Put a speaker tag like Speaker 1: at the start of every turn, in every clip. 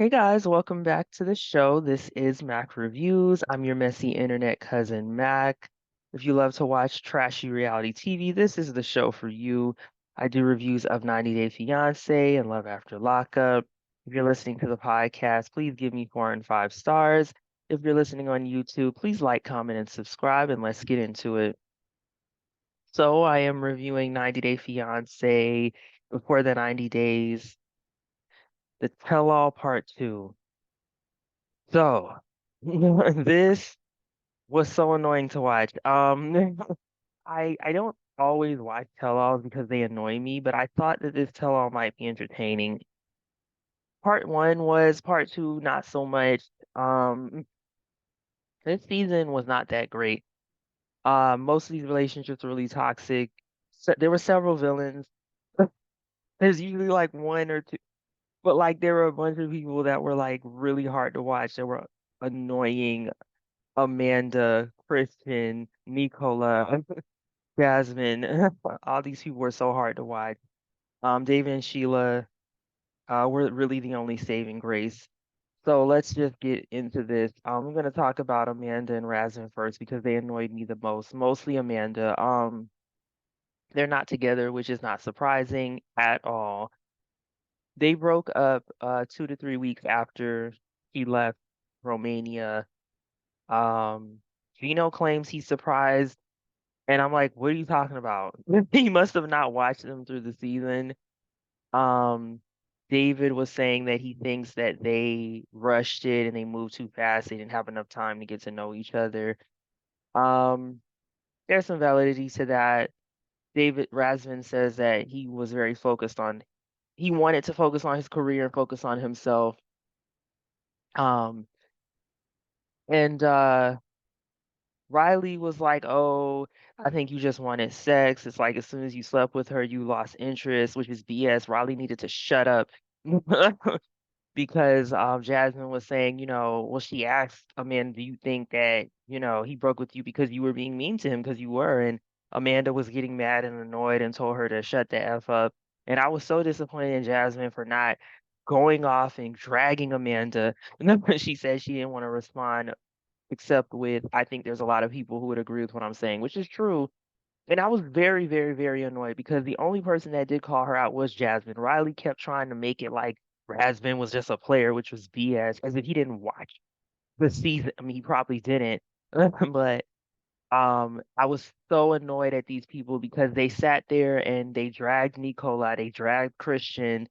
Speaker 1: Hey guys, welcome back to the show. This is Mac Reviews. I'm your messy internet cousin, Mac. If you love to watch trashy reality TV, this is the show for you. I do reviews of 90 Day Fiance and Love After Lockup. If you're listening to the podcast, please give me 4 and 5 stars. If you're listening on YouTube, please like, comment, and subscribe, and let's get into it. So I am reviewing 90 Day Fiance before the 90 days, the tell-all part 2. So, this was so annoying to watch. I don't always watch tell-alls because they annoy me, but I thought that this tell-all might be entertaining. Part one was, part two, not so much. This season was not that great. Most of these relationships were really toxic. So, there were several villains. There's usually like one or two, but like there were a bunch of people that were like really hard to watch. That were annoying. Amanda, Christian, Nicola, Jasmine, all these people were so hard to watch. David and Sheila were really the only saving grace. So let's just get into this. I'm gonna talk about Amanda and Razvan first because they annoyed me the most. Mostly Amanda. They're not together, which is not surprising at all. They broke up 2 to 3 weeks after he left Romania. Um, Gino claims he's surprised. And I'm like, what are you talking about? He must have not watched them through the season. Um, David was saying that he thinks that they rushed it and they moved too fast. They didn't have enough time to get to know each other. Um, there's some validity to that. David Razvan says that he wanted to focus on his career and focus on himself. Um, and Riley was like, "Oh, I think you just wanted sex. It's like as soon as you slept with her, you lost interest," which is BS. Riley needed to shut up because Jasmine was saying, well, she asked Amanda, "Do you think that, he broke with you because you were being mean to him because you were?" And Amanda was getting mad and annoyed and told her to shut the F up. And I was so disappointed in Jasmine for not going off and dragging Amanda. And then when she said she didn't want to respond except with I think there's a lot of people who would agree with what I'm saying, which is true. And I was very, very, very annoyed because the only person that did call her out was Jasmine. Riley kept trying to make it like Jasmine was just a player, which was BS, as if he didn't watch the season. I mean, he probably didn't, but I was so annoyed at these people because they sat there and they dragged Nicola, they dragged Christian,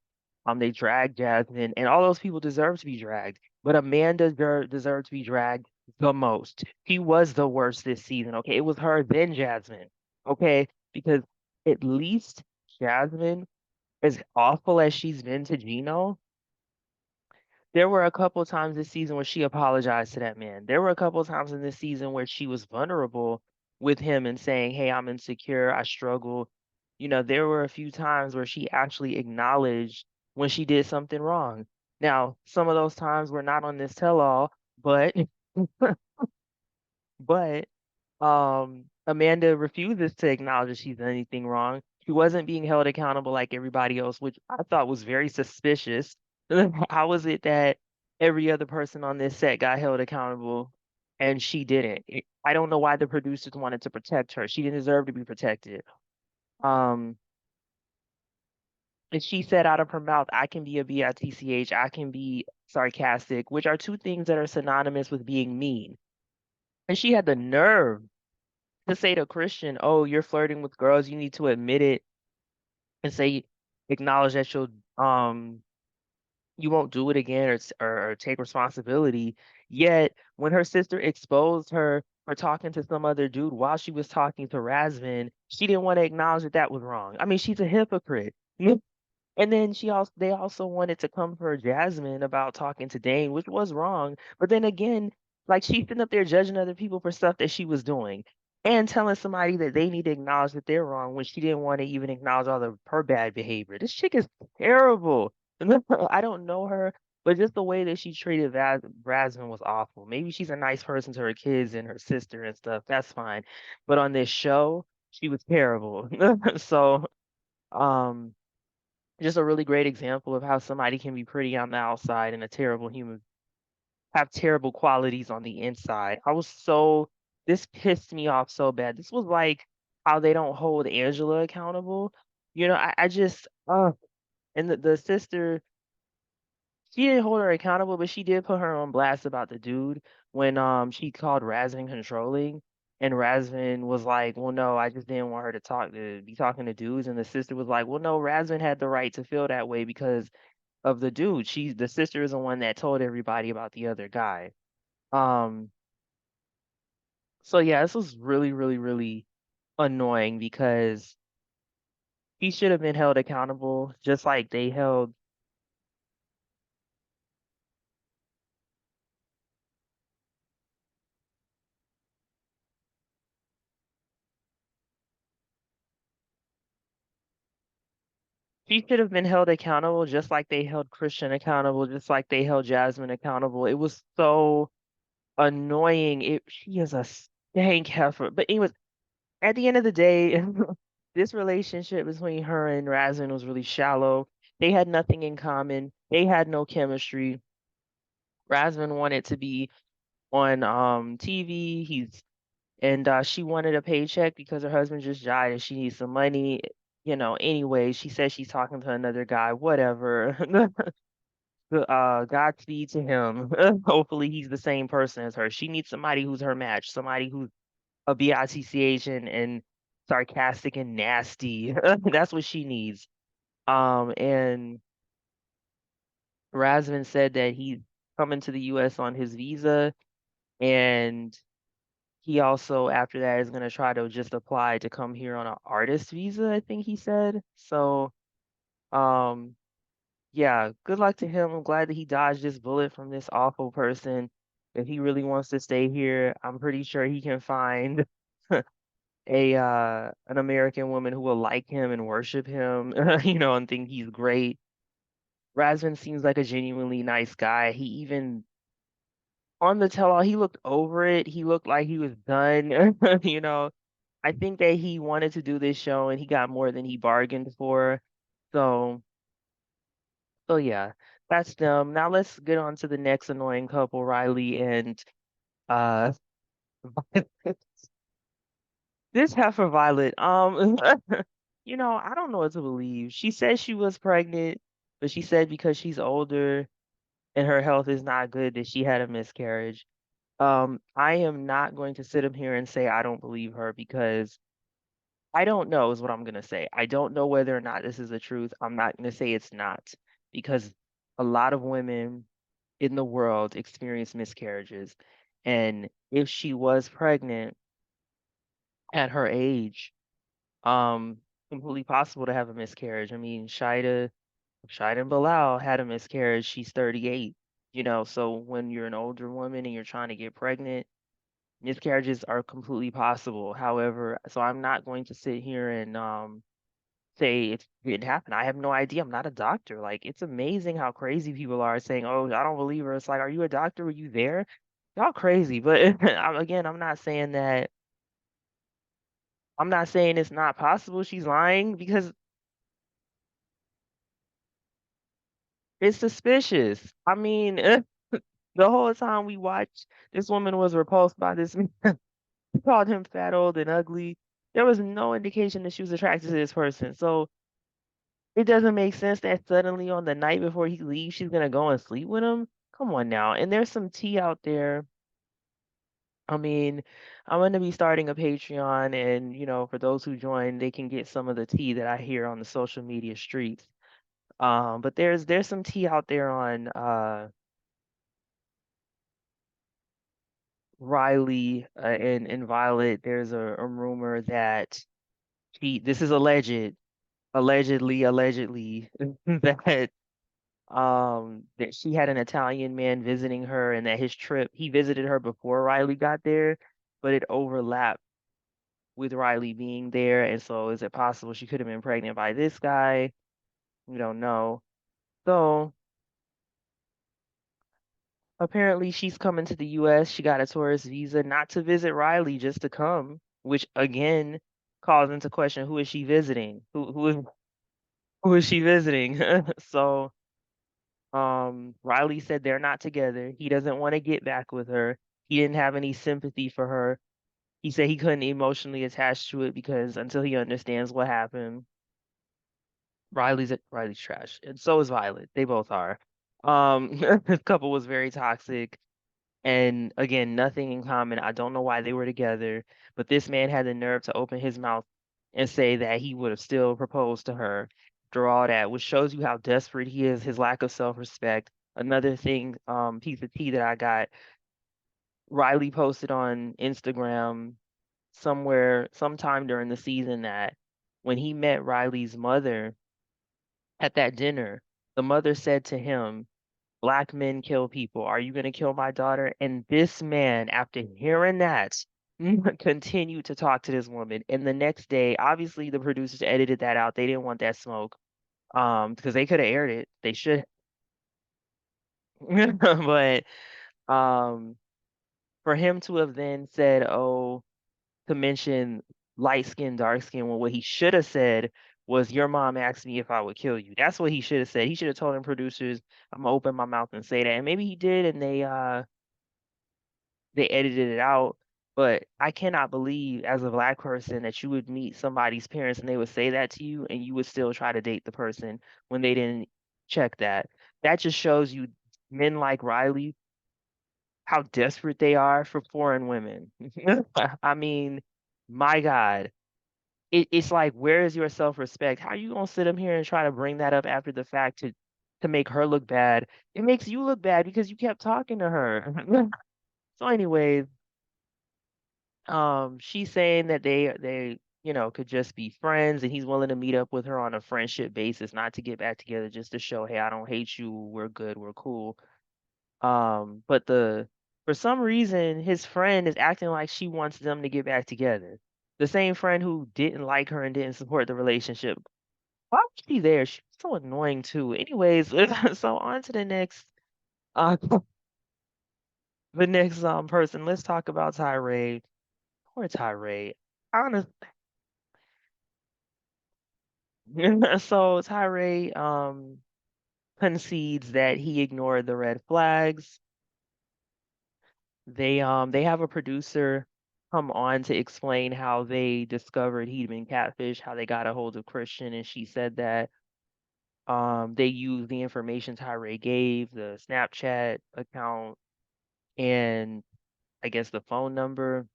Speaker 1: they dragged Jasmine, and all those people deserve to be dragged. But Amanda deserved to be dragged the most. She was the worst this season. Okay, it was her then Jasmine. Okay, because at least Jasmine, as awful as she's been to Gino, there were a couple times this season where she apologized to that man. There were a couple times in this season where she was vulnerable with him and saying, "Hey, I'm insecure, I struggle." There were a few times where she actually acknowledged when she did something wrong. Now, some of those times were not on this tell-all, but but Amanda refuses to acknowledge that she's done anything wrong. She wasn't being held accountable like everybody else, which I thought was very suspicious. How was it that every other person on this set got held accountable and she didn't? I don't know why the producers wanted to protect her. She didn't deserve to be protected. Um, and she said out of her mouth, "I can be a bitch, I can be sarcastic," which are two things that are synonymous with being mean. And she had the nerve to say to Christian, "Oh, you're flirting with girls, you need to admit it and say, acknowledge that you won't do it again or take responsibility." Yet, when her sister exposed her for talking to some other dude while she was talking to Razvan, she didn't want to acknowledge that that was wrong. I mean, she's a hypocrite. And then they also wanted to come for Jasmine about talking to Dane, which was wrong. But then again, like she's sitting up there judging other people for stuff that she was doing and telling somebody that they need to acknowledge that they're wrong when she didn't want to even acknowledge all of her bad behavior. This chick is terrible. I don't know her, but just the way that she treated Jasmine was awful. Maybe she's a nice person to her kids and her sister and stuff. That's fine. But on this show, she was terrible. So, um, Just a really great example of how somebody can be pretty on the outside and a terrible human have terrible qualities on the inside. This pissed me off so bad. This was like how they don't hold Angela accountable. I just, and the sister, she didn't hold her accountable, but she did put her on blast about the dude when she called Razvan controlling, and Razvan was like, "Well, no, I just didn't want her to be talking to dudes." And the sister was like, "Well, no, Razvan had the right to feel that way because of the dude. The sister is the one that told everybody about the other guy." Um, so yeah, this was really, really, really annoying because he should have been held accountable, just like they held. She should have been held accountable, just like they held Christian accountable, just like they held Jasmine accountable. It was so annoying. She is a stank heifer. But anyways, at the end of the day, this relationship between her and Razin was really shallow. They had nothing in common. They had no chemistry. Razin wanted to be on TV. She wanted a paycheck because her husband just died and she needs some money. Anyway, she says she's talking to another guy, whatever. Godspeed to him. Hopefully he's the same person as her. She needs somebody who's her match, somebody who's a bitch and sarcastic and nasty. That's what she needs. And Razvan said that he's coming to the US on his visa, and he also after that is gonna try to just apply to come here on an artist visa, I think he said. So, um, yeah, good luck to him. I'm glad that he dodged this bullet from this awful person. If he really wants to stay here, I'm pretty sure he can find a an American woman who will like him and worship him, and think he's great. Razvan seems like a genuinely nice guy. He even on the tell-all, he looked over it. He looked like he was done. I think that he wanted to do this show and he got more than he bargained for. So, so yeah, that's them. Now let's get on to the next annoying couple, Riley and uh this heifer Violet. I don't know what to believe. She said she was pregnant, but she said because she's older and her health is not good that she had a miscarriage. I am not going to sit up here and say I don't believe her because I don't know is what I'm gonna say. I don't know whether or not this is the truth. I'm not gonna say it's not because a lot of women in the world experience miscarriages. And if she was pregnant at her age, um, completely possible to have a miscarriage. I mean, Shida and Bilal had a miscarriage. She's 38. So when you're an older woman and you're trying to get pregnant, miscarriages are completely possible. However, so I'm not going to sit here and say it didn't happen. I have no idea. I'm not a doctor. Like, it's amazing how crazy people are saying, "Oh, I don't believe her." It's like, are you a doctor? Were you there? Y'all crazy. But again, I'm not saying it's not possible she's lying because it's suspicious. I mean, the whole time we watched, this woman was repulsed by this man. She called him fat, old, and ugly. There was no indication that she was attracted to this person. So it doesn't make sense that suddenly on the night before he leaves, she's gonna go and sleep with him. Come on now. And there's some tea out there. I mean, I'm gonna be starting a Patreon, and for those who join, they can get some of the tea that I hear on the social media streets. But there's some tea out there on Riley and Violet. There's a rumor that this is allegedly that she had an Italian man visiting her and that he visited her before Riley got there, but it overlapped with Riley being there. And so is it possible she could have been pregnant by this guy? We don't know. So apparently she's coming to the US. She got a tourist visa, not to visit Riley, just to come, which again calls into question who is she visiting? Who is Who is she visiting? So, Riley said they're not together. He doesn't want to get back with her. He didn't have any sympathy for her. He said he couldn't emotionally attach to it because until he understands what happened, Riley's trash, and so is Violet. They both are. The couple was very toxic, and again, nothing in common. I don't know why they were together, but this man had the nerve to open his mouth and say that he would have still proposed to her after all that, which shows you how desperate he is, his lack of self-respect. Another thing, piece of tea that I got, Riley posted on Instagram sometime during the season that when he met Riley's mother at that dinner, the mother said to him, "Black men kill people. Are you going to kill my daughter?" And this man, after hearing that, continued to talk to this woman. And the next day, obviously the producers edited that out. They didn't want that smoke. Because they could have aired it. They should. But um for him to have then said, "Oh," to mention light skin, dark skin, when what he should have said was, "Your mom asked me if I would kill you." That's what he should have said. He should have told them producers, "I'm gonna open my mouth and say that." And maybe he did, and they edited it out. But I cannot believe, as a black person, that you would meet somebody's parents and they would say that to you, and you would still try to date the person when they didn't check that. That just shows you men like Riley, how desperate they are for foreign women. I mean, my God. It's like, where is your self-respect? How you gonna sit up here and try to bring that up after the fact to make her look bad? It makes you look bad because you kept talking to her. So anyways, she's saying that they could just be friends, and he's willing to meet up with her on a friendship basis, not to get back together, just to show, hey, I don't hate you, we're good, we're cool. But the for some reason, his friend is acting like she wants them to get back together. The same friend who didn't like her and didn't support the relationship. Why was she there? She's so annoying too. Anyways, so on to uh the next person. Let's talk about Tirade. Poor Tirade. Honest. So Tirade concedes that he ignored the red flags. They have a producer come on to explain how they discovered he'd been catfish, how they got a hold of Christian, and she said that they used the information Tyree gave, the Snapchat account, and I guess the phone number,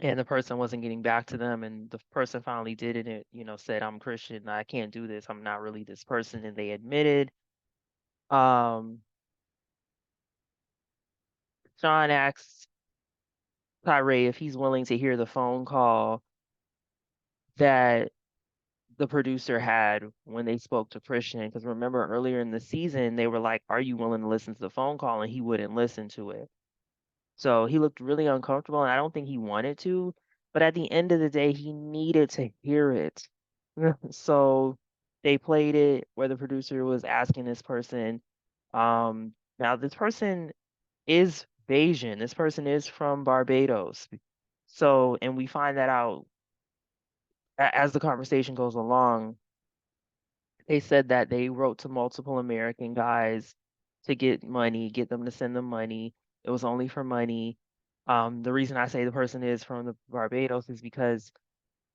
Speaker 1: and the person wasn't getting back to them, and the person finally did it, and said, "I'm Christian, I can't do this, I'm not really this person," and they admitted. Um, Sean asks Tyree if he's willing to hear the phone call that the producer had when they spoke to Christian. Because remember earlier in the season, they were like, "Are you willing to listen to the phone call?" And he wouldn't listen to it. So he looked really uncomfortable, and I don't think he wanted to. But at the end of the day, he needed to hear it. So they played it where the producer was asking this person. Now this person is Bayesian. This person is from Barbados. So, and we find that out as the conversation goes along. They said that they wrote to multiple American guys to get money, get them to send them money. It was only for money. The reason I say the person is from the Barbados is because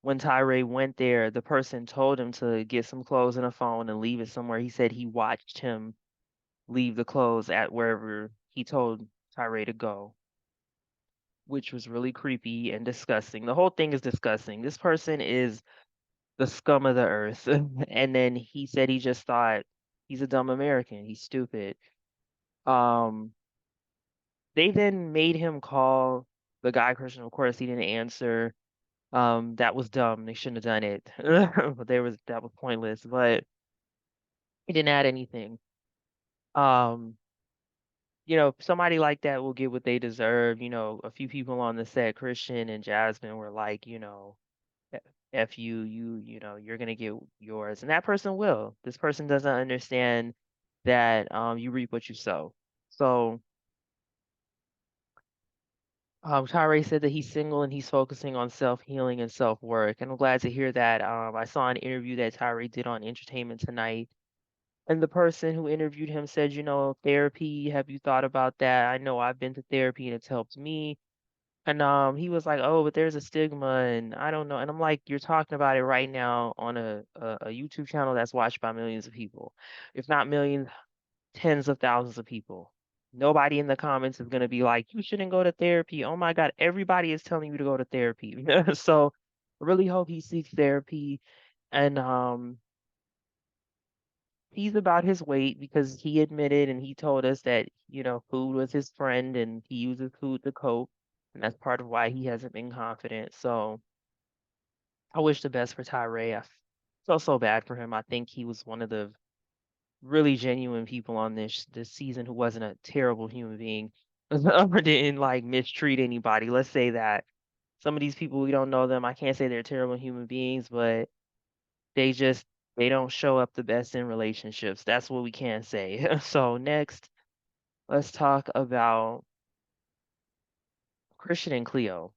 Speaker 1: when Tyree went there, the person told him to get some clothes and a phone and leave it somewhere. He said he watched him leave the clothes at wherever he told Tyree to go, which was really creepy and disgusting. The whole thing is disgusting. This person is the scum of the earth. And then he said he just thought he's a dumb American. He's stupid. Um, they then made him call the guy Christian. Of course, he didn't answer. That was dumb. They shouldn't have done it. But that was pointless. But he didn't add anything. Um, somebody like that will get what they deserve. A few people on the set, Christian and Jasmine, were like, F F you, you're gonna get yours. And that person will. This person doesn't understand that you reap what you sow. So Tyree said that he's single and he's focusing on self-healing and self-work, and I'm glad to hear that. I saw an interview that Tyree did on Entertainment Tonight, and the person who interviewed him said, therapy, have you thought about that? I know I've been to therapy and it's helped me. And he was like, "Oh, but there's a stigma, and I don't know." And I'm like, "You're talking about it right now on a YouTube channel that's watched by millions of people, if not millions, tens of thousands of people. Nobody in the comments is gonna be like, you shouldn't go to therapy. Oh my God, everybody is telling you to go to therapy." So I really hope he seeks therapy, and he's about his weight because he admitted and he told us that, food was his friend and he uses food to cope. And that's part of why he hasn't been confident. So I wish the best for Tyree. I felt so bad for him. I think he was one of the really genuine people on this season who wasn't a terrible human being or didn't like mistreat anybody. Let's say that. Some of these people, we don't know them. I can't say they're terrible human beings, but they just they don't show up the best in relationships. That's what we can say. So next, let's talk about Christian and Cleo.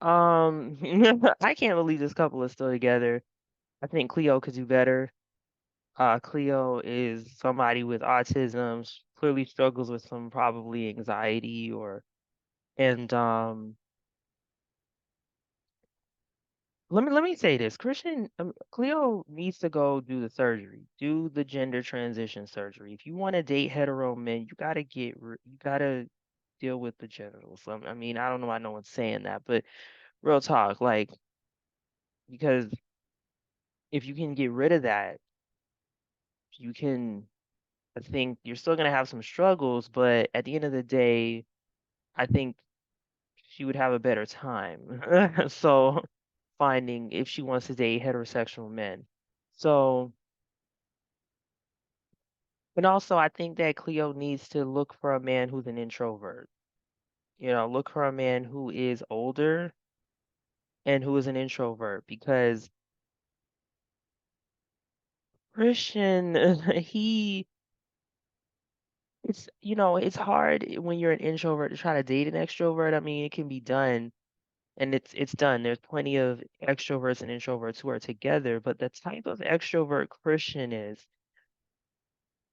Speaker 1: I can't believe this couple is still together. I think Cleo could do better. Cleo is somebody with autism, clearly struggles with some probably anxiety and let me say this. Cleo needs to go do the surgery, do the gender transition surgery. If you want to date hetero men, you gotta deal with the genitals. I mean, I don't know why no one's saying that, but real talk, like because if you can get rid of that, you can. I think you're still gonna have some struggles, but at the end of the day, I think she would have a better time. So finding if she wants to date heterosexual men. So, and also I think that Cleo needs to look for a man who's an introvert. Look for a man who is older and who is an introvert because Christian, he, it's hard when you're an introvert to try to date an extrovert. I mean, it can be done and it's done. There's plenty of extroverts and introverts who are together, but the type of extrovert Christian is,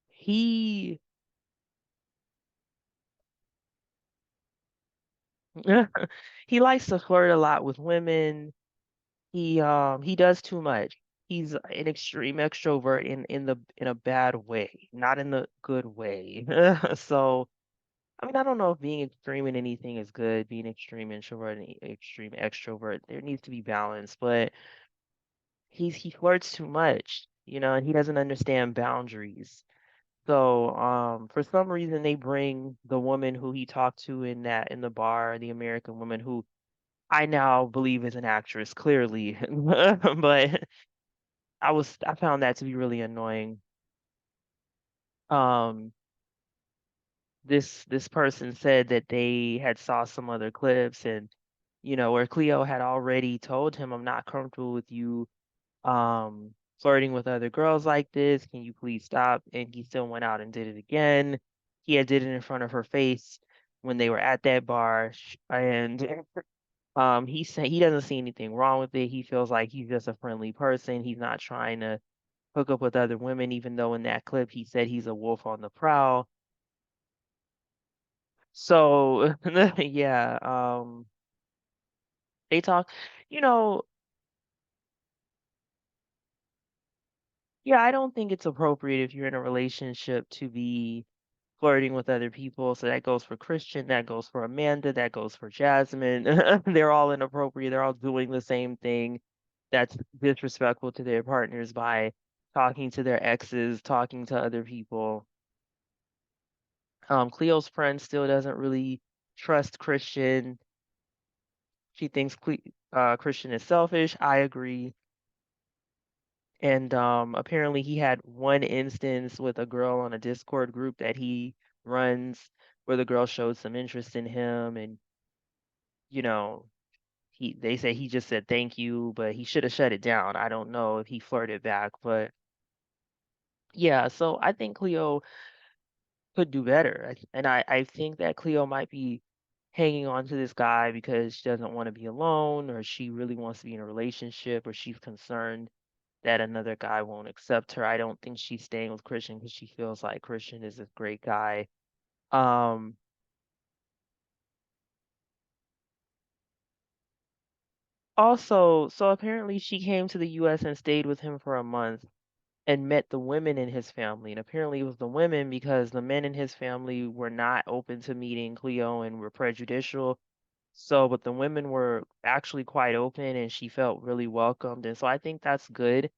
Speaker 1: he he likes to flirt a lot with women. He does too much. He's an extreme extrovert in a bad way, not in the good way. So, I mean, I don't know if being extreme in anything is good, being extreme introvert and extreme extrovert. There needs to be balance, but he flirts too much, and he doesn't understand boundaries. So, for some reason, they bring the woman who he talked to in the bar, the American woman who I now believe is an actress, clearly, but I found that to be really annoying. Um, this person said that they had saw some other clips and where Cleo had already told him, "I'm not comfortable with you flirting with other girls like this. Can you please stop?" And he still went out and did it again. He had did it in front of her face when they were at that bar, and he said he doesn't see anything wrong with it. He feels like he's just a friendly person. He's not trying to hook up with other women, even though in that clip he said he's a wolf on the prowl. So yeah, they talk, you know, yeah, I don't think it's appropriate if you're in a relationship to be flirting with other people. So that goes for Christian, that goes for Amanda, that goes for Jasmine. They're all inappropriate. They're all doing the same thing that's disrespectful to their partners by talking to their exes, talking to other people. Cleo's friend still doesn't really trust Christian. She thinks Christian is selfish. I agree. And apparently he had one instance with a girl on a Discord group that he runs where the girl showed some interest in him and you know they say he just said thank you, but he should have shut it down. I don't know if he flirted back, but yeah, so I think Cleo could do better. And I think that Cleo might be hanging on to this guy because she doesn't want to be alone, or she really wants to be in a relationship, or she's concerned that another guy won't accept her. I don't think she's staying with Christian because she feels like Christian is a great guy. Um, Also, so apparently she came to the US and stayed with him for a month and met the women in his family. And apparently it was the women because the men in his family were not open to meeting Cleo and were prejudicial. So, but the women were actually quite open and she felt really welcomed. And so I think that's good.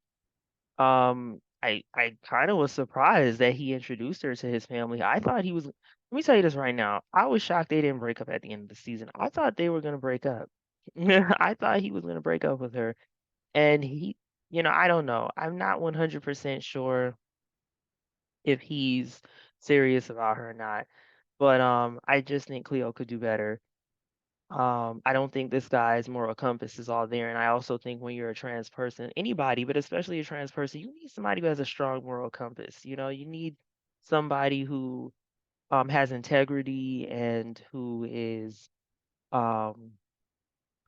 Speaker 1: I kind of was surprised that he introduced her to his family. I thought he was, let me tell you this right now. I was shocked they didn't break up at the end of the season. I thought they were going to break up. I thought he was going to break up with her. And I don't know. I'm not 100% sure if he's serious about her or not. But I just think Cleo could do better. I don't think this guy's moral compass is all there. And I also think when you're a trans person, anybody, but especially a trans person, you need somebody who has a strong moral compass. You need somebody who has integrity and um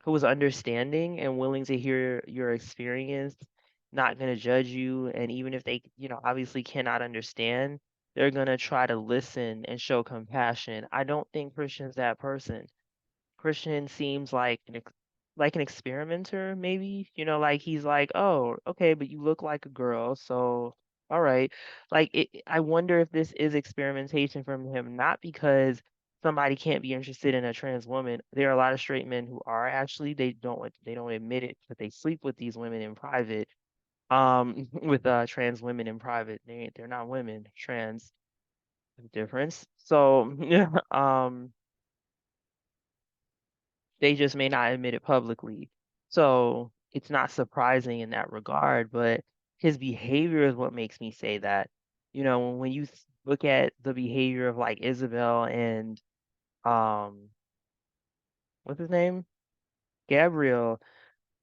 Speaker 1: who is understanding and willing to hear your experience, not going to judge you. And even if they obviously cannot understand, they're going to try to listen and show compassion. I don't think Christian's that person. Christian seems like an experimenter, maybe. Like he's like, oh, okay, but you look like a girl, so all right. Like I wonder if this is experimentation from him, not because somebody can't be interested in a trans woman. There are a lot of straight men who are actually they don't admit it, but they sleep with these women in private. With trans women in private. They're not women, trans difference. So they just may not admit it publicly. So it's not surprising in that regard, but his behavior is what makes me say that. When you look at the behavior of like Isabel and um, what's his name? Gabriel,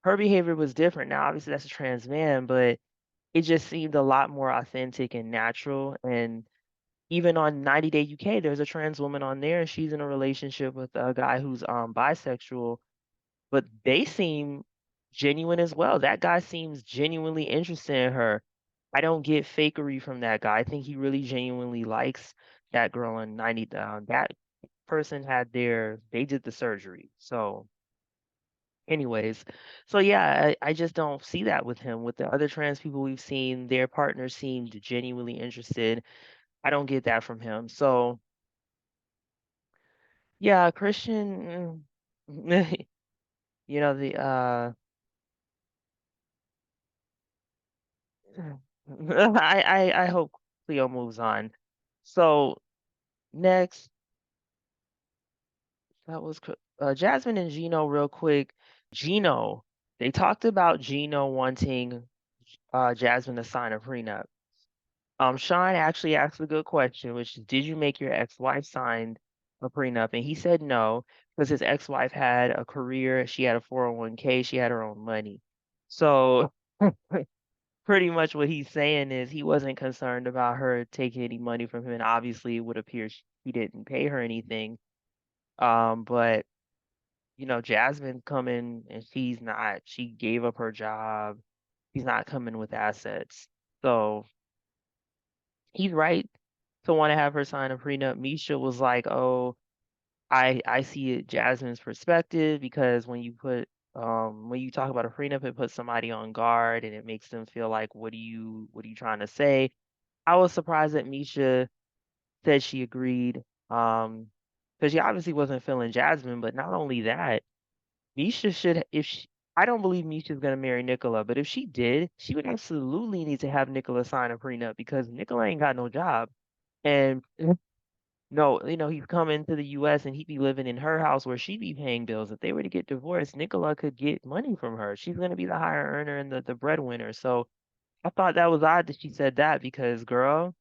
Speaker 1: her behavior was different. Now, obviously, that's a trans man, but it just seemed a lot more authentic and natural. And even on 90 Day UK, there's a trans woman on there, and she's in a relationship with a guy who's bisexual, but they seem genuine as well. That guy seems genuinely interested in her. I don't get fakery from that guy. I think he really genuinely likes that girl in 90 down. That person they did the surgery. So, anyways, so yeah, I just don't see that with him. With the other trans people we've seen, their partners seemed genuinely interested. I don't get that from him. So, yeah, Christian, the I hope Cleo moves on. So next, that was Jasmine and Gino real quick. Gino, they talked about Gino wanting Jasmine to sign a prenup. Sean actually asked a good question, which is, did you make your ex-wife sign a prenup? And he said no, because his ex-wife had a career, she had a 401k, she had her own money. So pretty much what he's saying is he wasn't concerned about her taking any money from him, and obviously it would appear he didn't pay her anything. But Jasmine coming and she gave up her job. She's not coming with assets. So he's right to want to have her sign a prenup. Misha was like, oh, I see it Jasmine's perspective because when you talk about a prenup, it puts somebody on guard and it makes them feel like, what are you trying to say? I was surprised that Misha said she agreed, because she obviously wasn't feeling Jasmine. But not only that, Misha should, if she, I don't believe Misha's gonna marry Nicola, but if she did, she would absolutely need to have Nicola sign a prenup because Nicola ain't got no job. And no, he's coming to the US and he'd be living in her house where she'd be paying bills. If they were to get divorced, Nicola could get money from her. She's gonna be the higher earner and the breadwinner. So I thought that was odd that she said that because, girl,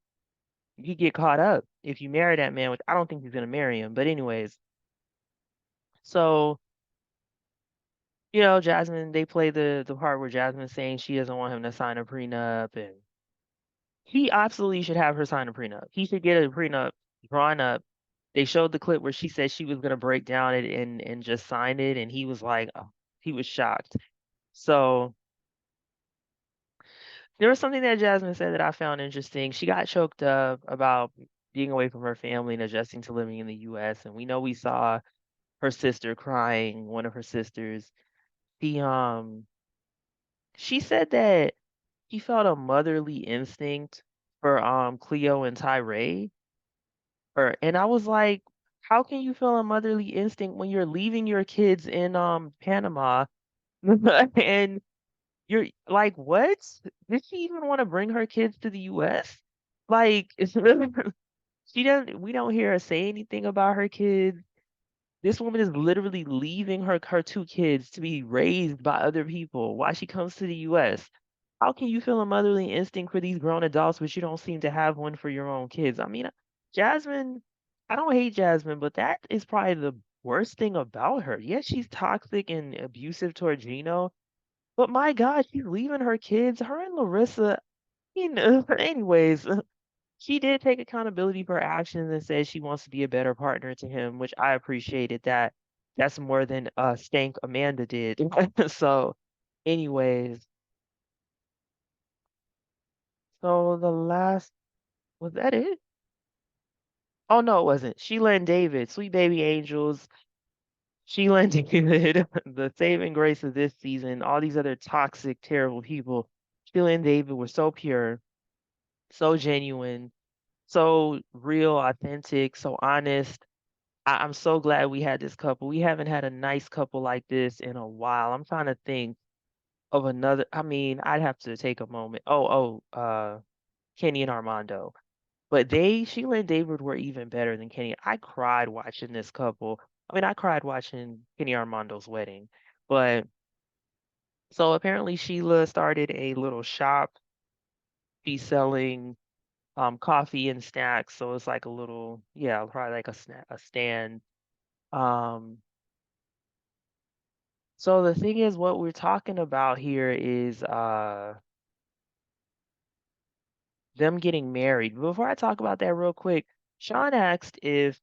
Speaker 1: you get caught up if you marry that man, which I don't think he's gonna marry him. But anyways, so Jasmine, they play the part where Jasmine's saying she doesn't want him to sign a prenup, and he absolutely should have her sign a prenup. He should get a prenup. drawn up. They showed the clip where she said she was gonna break down it and just sign it, and he was like, oh, he was shocked. So there was something that Jasmine said that I found interesting. She got choked up about being away from her family and adjusting to living in the US. And we know we saw her sister crying, one of her sisters. The she said that she felt a motherly instinct for Cleo and Tyree. Or and I was like, how can you feel a motherly instinct when you're leaving your kids in Panama and you're like, what? Did she even want to bring her kids to the US? Like, it's really, she doesn't, we don't hear her say anything about her kids. This woman is literally leaving her two kids to be raised by other people while she comes to the US. How can you feel a motherly instinct for these grown adults, but you don't seem to have one for your own kids? I mean, Jasmine, I don't hate Jasmine, but that is probably the worst thing about her. Yes, she's toxic and abusive toward Gino, but my God, she's leaving her kids. Her and Larissa, anyways, she did take accountability for her actions and said she wants to be a better partner to him, which I appreciated that. That's more than Stank Amanda did. So, anyways, so the last was that it? Oh no, it wasn't. Sheila and David, Sweet Baby Angels. Sheila and David, the saving grace of this season. All these other toxic, terrible people. Sheila and David were so pure, so genuine, so real, authentic, so honest. I'm so glad we had this couple. We haven't had a nice couple like this in a while. I'm trying to think of another. I mean, I'd have to take a moment. Kenny and Armando. But Sheila and David were even better than Kenny. I cried watching this couple. I mean, I cried watching Kenny Armando's wedding. But so apparently Sheila started a little shop. She's selling coffee and snacks. So it's like a little, yeah, probably like a stand. Um, So the thing is, what we're talking about here is them getting married. Before I talk about that real quick, Sean asked if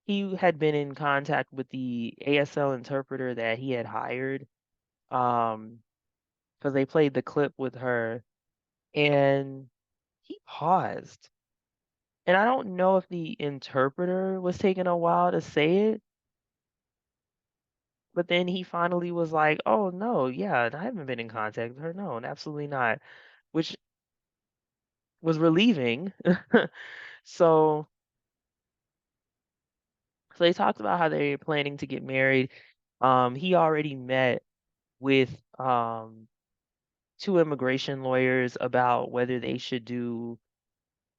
Speaker 1: he had been in contact with the ASL interpreter that he had hired, um, because they played the clip with her, and he paused. And I don't know if the interpreter was taking a while to say it, but then he finally was like, "Oh no, yeah, I haven't been in contact with her. No, absolutely not." Which was relieving. So, so they talked about how they're planning to get married. He already met with two immigration lawyers about whether they should do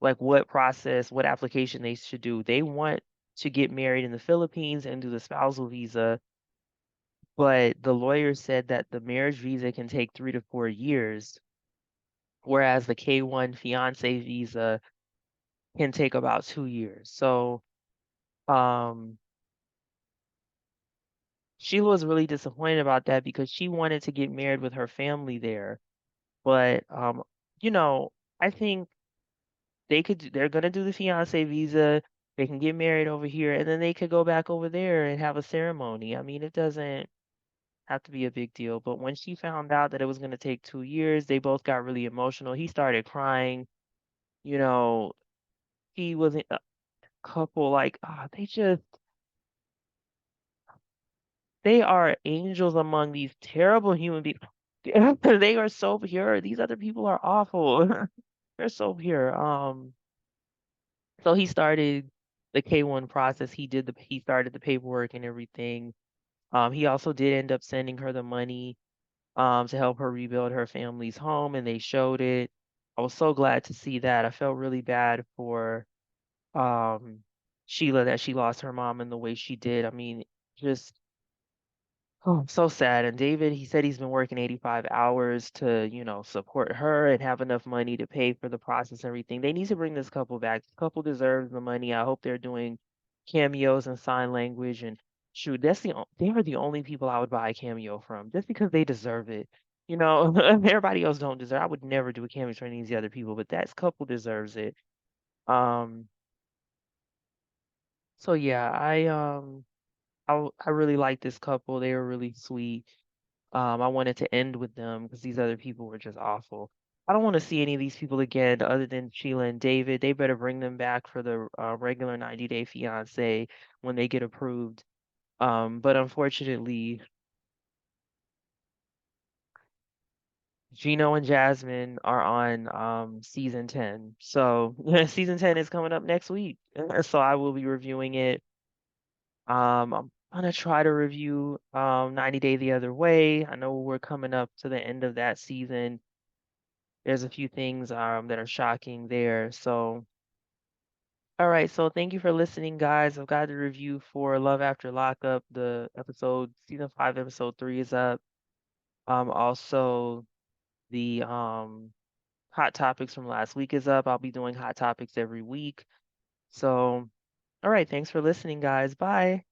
Speaker 1: like what process, what application they should do. They want to get married in the Philippines and do the spousal visa, but the lawyer said that the marriage visa can take 3 to 4 years, whereas the K-1 fiance visa can take about 2 years. So, um, Sheila was really disappointed about that because she wanted to get married with her family there. But you know, I think they're gonna do the fiance visa, they can get married over here, and then they could go back over there and have a ceremony. I mean, it doesn't have to be a big deal. But when she found out that it was gonna take 2 years, they both got really emotional. He started crying, you know, he was a couple like they just they are angels among these terrible human beings. They are so pure. These other people are awful. They're so pure. So he started the K-1 process. He started the paperwork and everything. He also did end up sending her the money to help her rebuild her family's home, and they showed it. I was so glad to see that. I felt really bad for um Sheila that she lost her mom in the way she did. I mean, just oh, I'm so sad. And David, he said he's been working 85 hours to, support her and have enough money to pay for the process and everything. They need to bring this couple back. This couple deserves the money. I hope they're doing cameos and sign language. And shoot, they are the only people I would buy a cameo from just because they deserve it. Everybody else don't deserve. I would never do a cameo for any of the other people, but that couple deserves it. Um, So yeah, I really like this couple. They were really sweet. I wanted to end with them because these other people were just awful. I don't want to see any of these people again other than Sheila and David. They better bring them back for the regular 90-Day Fiance when they get approved. But unfortunately, Gino and Jasmine are on season 10. So season 10 is coming up next week. So I will be reviewing it. I'm gonna try to review 90 Day the Other Way. I know we're coming up to the end of that season. There's a few things that are shocking there. So all right, so thank you for listening, guys. I've got the review for Love After Lockup. The episode season 5, episode 3 is up. Also the hot topics from last week is up. I'll be doing hot topics every week. So all right, thanks for listening, guys. Bye.